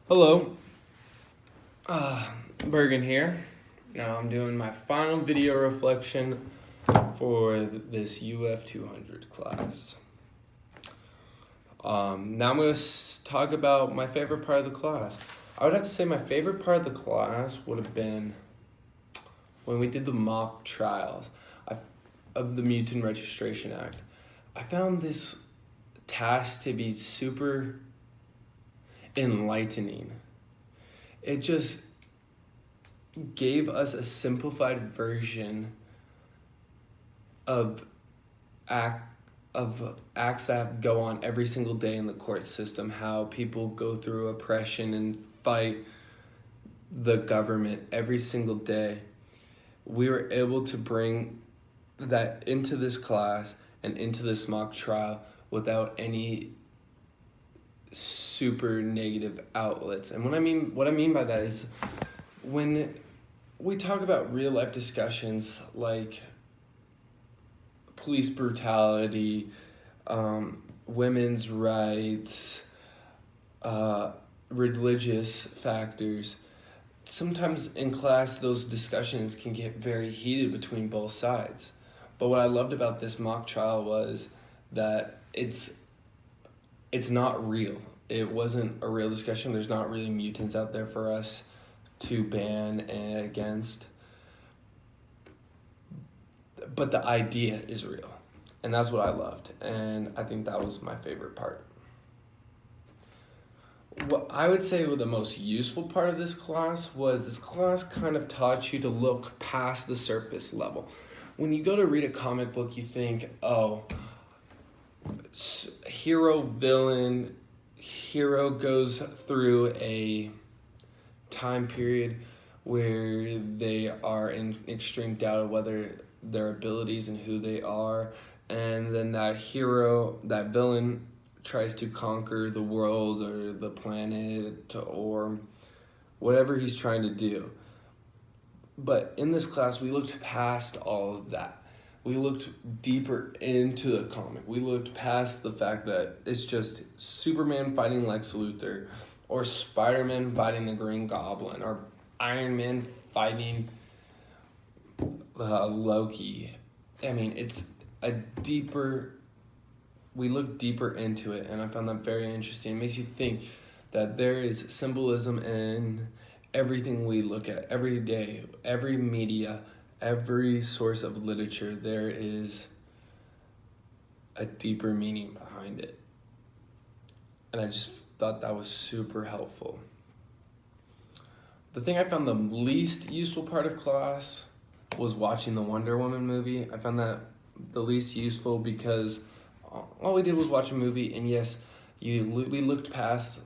Hello, Bergen here. Now I'm doing my final video reflection for this UF 200 class. Now I'm going to talk about my favorite part of the class. I would have to say my favorite part of the class would have been when we did the mock trials of the Mutant Registration Act. I found this task to be super enlightening. It just gave us a simplified version of acts that go on every single day in the court system, how people go through oppression and fight the government every single day. We were able to bring that into this class and into this mock trial without any super negative outlets. And what I mean by that is when we talk about real life discussions like police brutality, women's rights, religious factors, sometimes in class those discussions can get very heated between both sides. But what I loved about this mock trial was that it's not real. It wasn't a real discussion. There's not really mutants out there for us to ban and against. But the idea is real. And that's what I loved. And I think that was my favorite part. What I would say the most useful part of this class was this class kind of taught you to look past the surface level. When you go to read a comic book, you think, oh, hero goes through a time period where they are in extreme doubt of whether their abilities and who they are, and then that villain tries to conquer the world or the planet or whatever he's trying to do. But in this class, we looked past all of that. We looked deeper into the comic. We looked past the fact that it's just Superman fighting Lex Luthor, or Spider-Man fighting the Green Goblin, or Iron Man fighting Loki. I mean, it's we look deeper into it, and I found that very interesting. It makes you think that there is symbolism in everything we look at every day, every media, every source of literature. There is a deeper meaning behind it. And I just thought that was super helpful. The thing I found the least useful part of class was watching the Wonder Woman movie. I found that the least useful because all we did was watch a movie, and yes, we looked past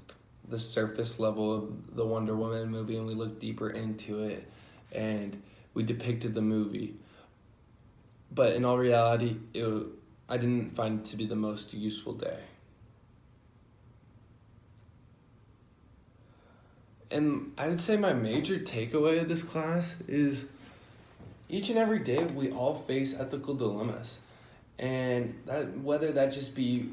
the surface level of the Wonder Woman movie, and we looked deeper into it, and we depicted the movie. But in all reality, I didn't find it to be the most useful day. And I would say my major takeaway of this class is each and every day we all face ethical dilemmas. And whether that just be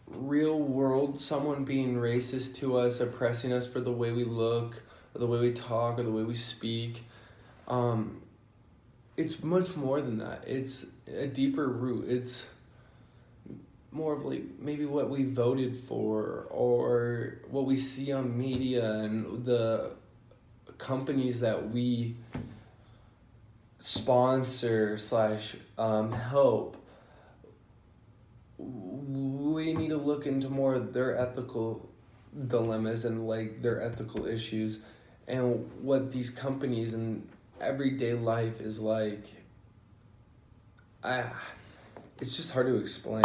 real world, someone being racist to us, oppressing us for the way we look, or the way we talk, or the way we speak, it's much more than that. It's a deeper root. It's more of like maybe what we voted for, or what we see on media and the companies that we sponsor / help. We need to look into more of their ethical dilemmas and like their ethical issues, and what these companies and everyday life is like. It's just hard to explain.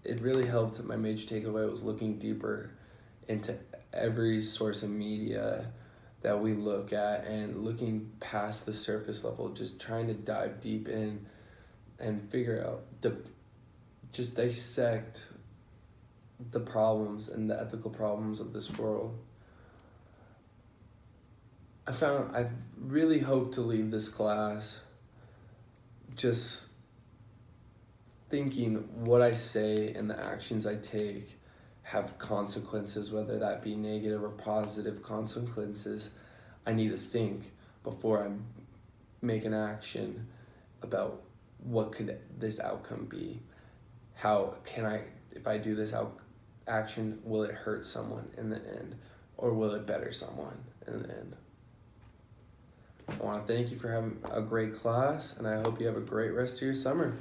It really helped. My major takeaway was looking deeper into every source of media that we look at, and looking past the surface level, just trying to dive deep in and figure out, just dissect the problems and the ethical problems of this world. I really hope to leave this class just thinking what I say and the actions I take have consequences, whether that be negative or positive consequences, I need to think before I make an action about what could this outcome be. How can I, if I do this action, will it hurt someone in the end, or will it better someone in the end? I want to thank you for having a great class, and I hope you have a great rest of your summer.